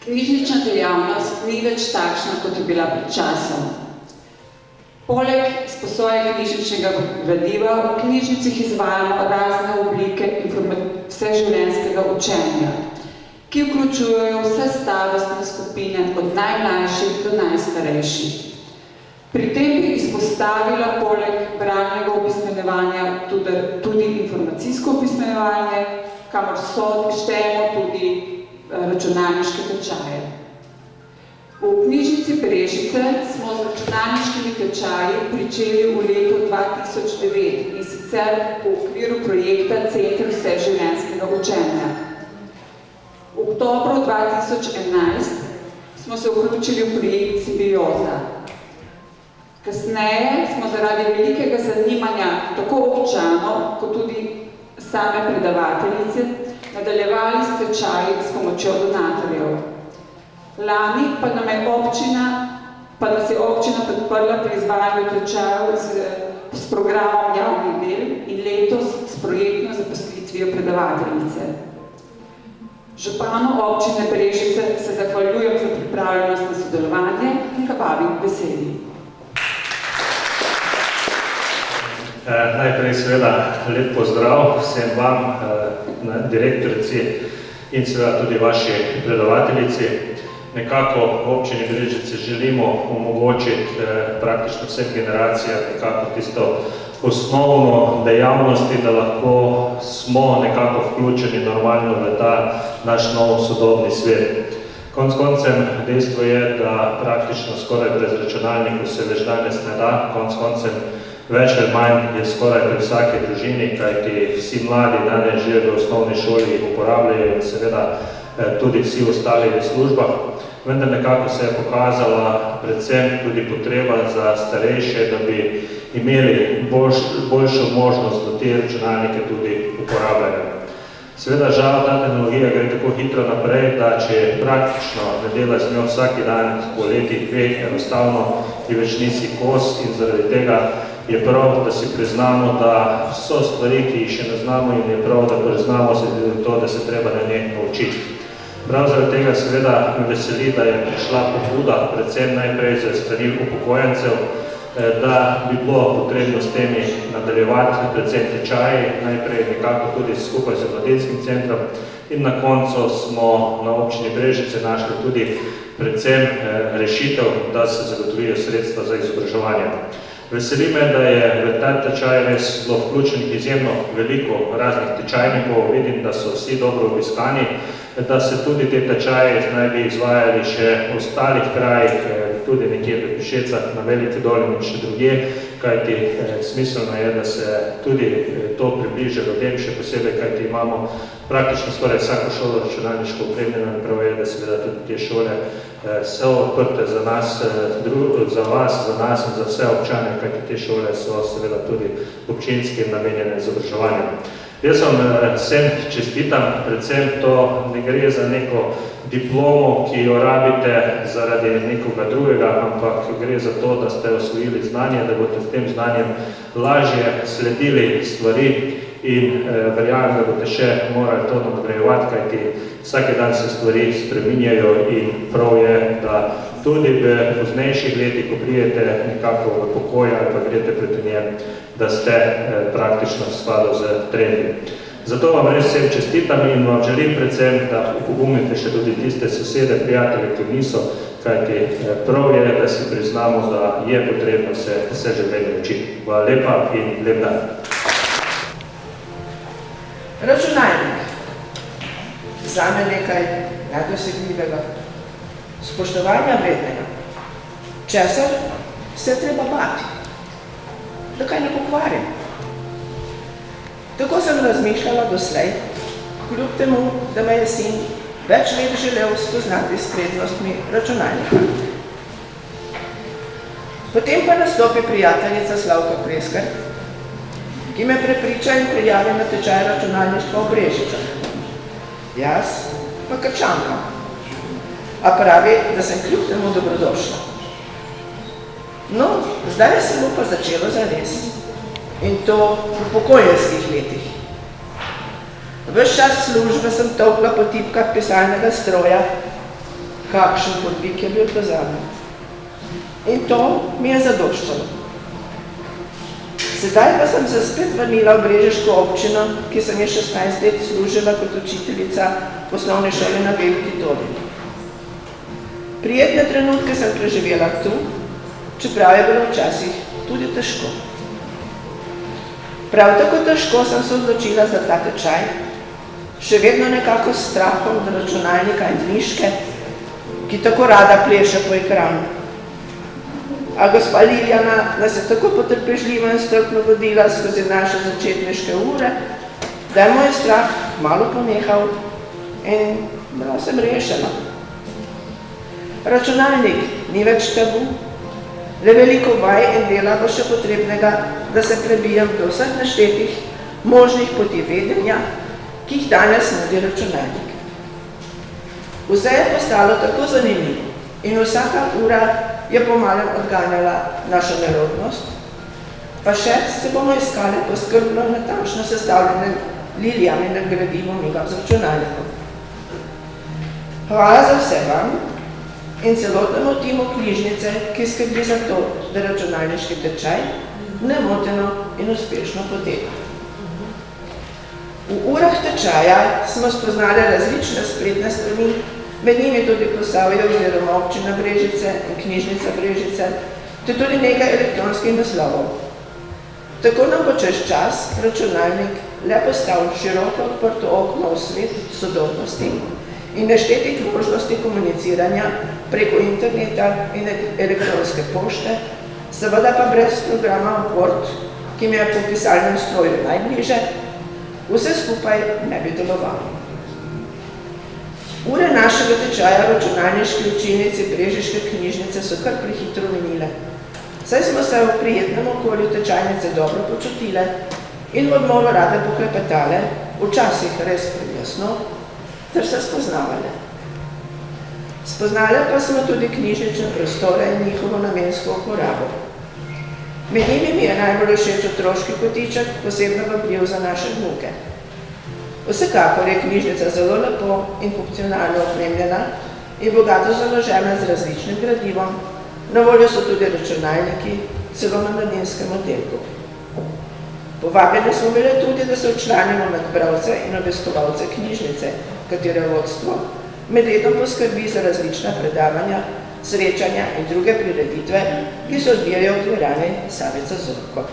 Knjižnična dejavnost ni več takšna, kot je bila pred časom. Poleg sposoje knjižničnega gradiva v knjižnicah izvajamo razne oblike vseživljenjskega učenja, ki vključujejo vse starostne skupine od najmlajših do najstarejših. Pri tem bi izpostavila poleg bralnega opismenjevanja tudi informacijsko opismenjevanje, kamor štejemo tudi računalniške tečaje. V knjižnici Brežice smo z računalniškimi tečaji pričeli v letu 2009 in sicer v okviru projekta Center vseživljenjskega učenja. V oktobru 2011 smo se vključili v projekt Simbioza. Kasneje smo zaradi velikega zanimanja tako občanov, kot tudi same predavateljice, nadaljevali s tečaji s pomočjo donatorjev. Lani pa nas je občina podprla pri izvajanju tečajev s programom javnih del in letos s projektno zaposlitvijo predavateljice. Županu občine Brežice se zahvaljujem za pripravljenost na sodelovanje in ga vabim k besedi. Najprej seveda lep pozdrav vsem vam, direktorici in seveda tudi vaši predavateljici. Nekako v občini Brežice želimo omogočiti praktično vsem generacijam nekako tisto osnovno dejavnosti, da lahko smo nekako vključeni normalno v ta naš nov sodobni svet. Konec koncem dejstvo je, da praktično skoraj brez računalnikov se več danes ne da, konec koncem več ali manj je skoraj pri vsaki družini, kajti vsi mladi danes že v osnovni šoli jih uporabljajo in seveda tudi vsi ostali v službah. Vendar nekako se je pokazala predvsem tudi potreba za starejše, da bi imeli boljšo možnost, da te računalnike tudi uporabljajo. Seveda žal ta tehnologija gre tako hitro naprej, da če praktično ne delaš z njo vsaki dan po letih dveh, enostavno ti več nisi kos in zaradi tega je prav, da si priznamo, da so stvari, ki jih še ne znamo in je prav, da priznamo se to, da se treba na njih naučiti. Prav zaradi tega seveda me veseli, da je prišla pobuda, predvsem najprej za strani upokojencev, da bi bilo potrebno s temi nadaljevati predvsem tečaji, najprej nekako tudi skupaj z mladinskim centrom in na koncu smo na občini Brežice našli tudi predvsem rešitev, da se zagotovijo sredstva za izobraževanje. Veseli me, da je v ta tečaj res bilo vključenih izjemno veliko raznih tečajnikov, vidim, da so vsi dobro obiskani, da se tudi te tečaje naj bi izvajali še v ostalih krajih, tudi nekje v Pišecah, na Veliki dolini in še drugje, kajti smiselno je, da se tudi to približe ljudem, še posebej, kajti imamo praktično skoraj vsako šolo računalniško opremljeno in prav je, da seveda tudi te šole so odprte za nas, za vas, za nas in za vse občane, kajti te šole so seveda tudi občinski in namenjene izobraževanju. Jaz vam vsem čestitam, predvsem to ne gre za neko diplomo, ki jo rabite zaradi nekoga drugega, ampak gre za to, da ste osvojili znanje, da boste s tem znanjem lažje sledili stvari in verjamem, da boste še morali to nadgrajevati, kajti vsaki dan se stvari spreminjajo in prav je, da tudi v poznejših letih, ko prijete nekako v pokoj ali pa greste proti njem, da ste praktično v skladu z trendi. Zato vam res vsem čestitam in vam želim predvsem, da upogumite še tudi tiste sosede, prijatelje, ki niso, kajti prav je, da si priznamo, da je potrebno se vse življenje učiti. Hvala lepa in lep dan. Računalnik. Zame nekaj nedosegljivega. Spoštovanja vrednega. Česar se treba bati? Da kaj ne pokvarim. Tako sem razmišljala doslej, kljub temu, da me je sin več let želel spoznati s prednostmi računalnika. Potem pa nastopi prijateljica Slavka Preskar, ki me prepriča in prijavi na tečaj računalništva v Brežicah. Jaz pa Krčanka. A pravi, da sem kljub temu dobrodošla. No, zdaj se bo pa začelo zares. In to v pokojninskih letih. Ves čas službe sem tolkla po tipkah pisalnega stroja kakšen podvig je bil pozabljen. In to mi je zadoščalo. Sedaj pa sem se spet vrnila v brežiško občino, ki sem je 16 let služila kot učiteljica osnovne šole na Veliki Tobi. Prijetne trenutke sem preživela tu, čeprav je bilo včasih tudi težko. Prav tako težko sem se odločila za ta tečaj, še vedno nekako s strahom od računalnika in miške, ki tako rada pleše po ekranu. A gospa Liljana nas je tako potrpežljivo in strpno vodila skozi naše začetniške ure, da je moj strah malo ponehal in bila sem rešena. Računalnik ni več tabu, le veliko vaj in dela bo še potrebnega, da se prebijem do vseh naštetih možnih poti vedenja, ki jih danes nudi računalnik. Vse je postalo tako zanimivo in vsaka ura je pomalem odganjala našo nerodnost, pa še se bomo iskali po skrbno natančno sestavljenem Liljaninem gradivom migam z računalnikom. Hvala za vse vam in celotnemu timu knjižnice, ki skrbi za to, da računalniški tečaj nemoteno in uspešno poteka. V urah tečaja smo spoznali različne spletne strani, med njimi tudi Posavje oziroma občina Brežice in knjižnica Brežice, te tudi nekaj elektronskih naslovov. Tako nam bo čez čas računalnik le postal široko odprto okno v svet sodobnosti in neštetih možnosti komuniciranja preko interneta in elektronske pošte, seveda pa brez programa Word, ki mi je po pisalnem stroju najbliže, vse skupaj ne bi delovalo. Ure našega tečaja v računalniški učilnici Brežiške knjižnice so kar prehitro minile. Saj smo se v prijetnem okolju tečajnice dobro počutile in v odmoru rade poklepetale, včasih res prijasno, ter se spoznavale. Spoznale pa smo tudi knjižnične prostore in njihovo namensko uporabo. Med njimi mi je najbolj všeč otroški kotiček, posebno vabljiv za naše vnuke. Vsekakor je knjižnica zelo lepo in funkcionalno opremljena in bogato založena z različnim gradivom, na voljo so tudi računalniki, celo na mladinskem oddelku. Povabljeni smo bili tudi, da se včlanimo med bralce in obiskovalce knjižnice, katere vodstvo med letom poskrbi za različna predavanja, srečanja in druge prireditve, ki se odvijajo v dvorani Savica Zorko.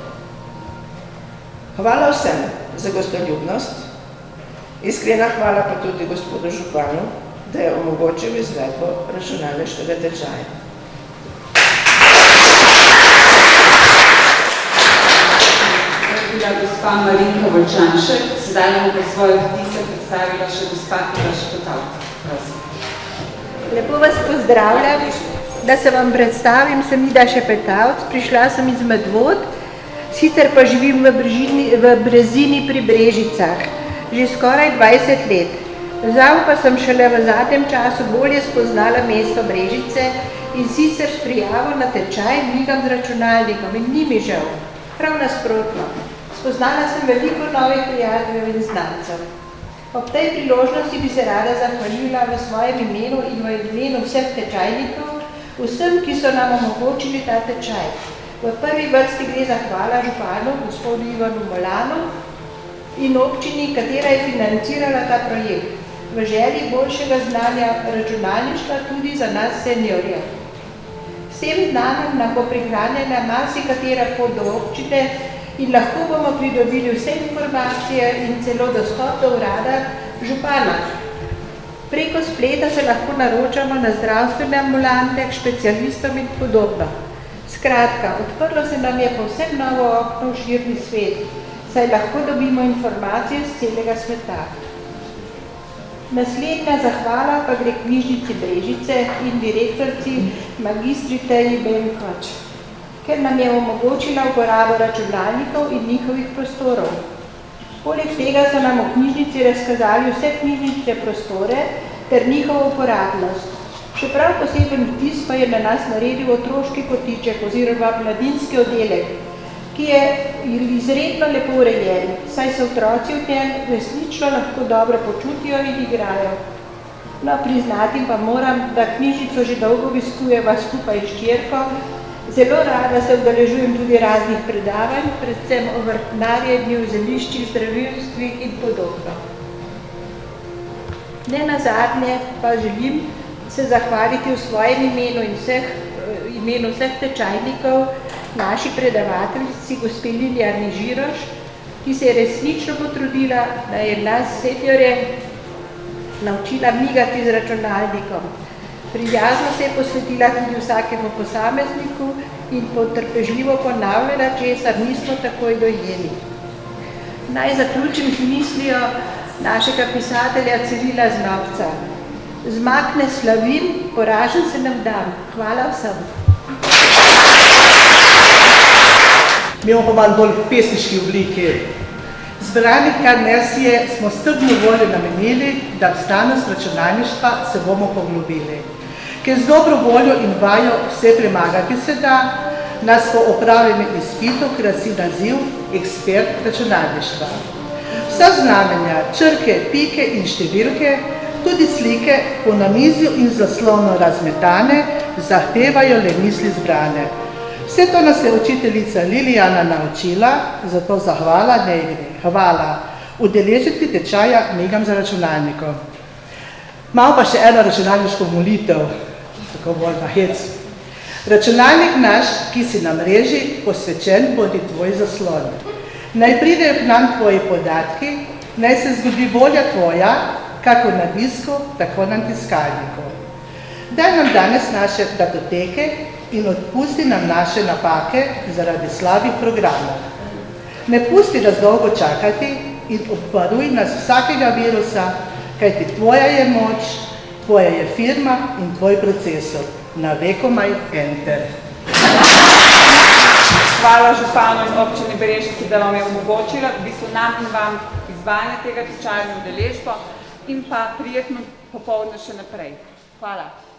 Hvala vsem za gostoljubnost, iskrena hvala pa tudi gospodu županu, da je omogočil izvedbo računalniškega tečaja. Bila gospa Marinka Volčanšek, sedaj bomo pa svoje vtise predstavila še gospa Tiva Šepetavca. Prosim. Lepo vas pozdravljam, da se vam predstavim, sem Ida Šepetavc, prišla sem iz Medvod, sicer pa živim v Brezini pri Brežicah, že skoraj 20 let. Žal pa sem šele v zadnjem času bolje spoznala mesto Brežice in sicer s prijavo na tečaj migam z računalnikom in ni mi žal, prav nasprotno. Spoznala sem veliko novih prijateljev in znancev. Ob tej priložnosti bi se rada zahvalila v svojem imenu in v imenu vseh tečajnikov, vsem, ki so nam omogočili ta tečaj. V prvi vrsti gre zahvala županu, gospodu Ivanu Molanu in občini, katera je financirala ta projekt, v želji boljšega znanja računalništva tudi za nas seniorje. S tem znanjem nam bo prihranjena marsikatera pot do občine in lahko bomo pridobili vse informacije in celo dostop do urada župana. Preko spleta se lahko naročamo na zdravstvene ambulante, k specialistom in podobno. Skratka, odprlo se nam je povsem novo okno v širni svet, saj lahko dobimo informacije z celega sveta. Naslednja zahvala pa gre knjižnici Brežice in direktorci magistri Teji Benkovač, ker nam je omogočila uporabo računalnikov in njihovih prostorov. Poleg tega so nam v knjižnici razkazali vse knjižnične prostore ter njihovo uporabnost. Še prav poseben vtis pa je na nas naredil otroški kotiček oziroma mladinski oddelek, ki je izredno lepo urejen, saj se otroci v tem resnično lahko dobro počutijo in igrajo. No, priznati pa moram, da knjižnico že dolgo obiskujeva skupaj s hčerko. Zelo rada se udeležujem tudi raznih predavanj, predvsem o vrtnarjenju, zeliščih, zdravilstvih in podobno. Ne nazadnje pa želim se zahvaliti v svojem imenu in imenu vseh tečajnikov naši predavateljici gospe Lilijani Žiroš, ki se je resnično potrudila, da je nas seniorje naučila migati z računalnikom. Prijazno se je posvetila tudi vsakemu posamezniku in potrpežljivo ponavljala, česar nismo takoj dojeli. Naj zaključim z mislijo našega pisatelja Cirila Znobca. Zmag ne slavim, poražen se nam dam. Hvala vsem. Mi imamo pa malo bolj v pesniški obliki. Zbranih karnesije smo strpno voljo namenili, da v znanost računalništva se bomo poglobili. Ker z dobro voljo in vajo vse premagati se da, nas po opravljenem izpitu krasi naziv ekspert računalništva. Vsa znamenja, črke, pike in številke, tudi slike po namizju in zaslonu razmetane, zahtevajo le misli zbrane. Vse to nas je učiteljica Lilijana naučila, zato zahvala ne gre. Hvala. Udeležiti tečaja migam za računalnikom. Malo pa še eno računalniško molitev, tako bolj na hec. Računalnik naš, ki si na mreži, posvečen bodi tvoj zaslon. Naj pridejo k nam tvoji podatki, naj se zgodi volja tvoja, kako na disku, tako na tiskalniku. Daj nam danes naše datoteke in odpusti nam naše napake zaradi slabih programov. Ne pusti nas dolgo čakati in obvaruj nas vsakega virusa, kajti tvoja je moč, tvoja je firma in tvoj procesor. Na vekomaj enter. Hvala županu in občini Berežice, da vam je omogočila, v bistvu nam in vam izvajanje tega tečaja in udeležbo in pa prijetno popoldne še naprej. Hvala.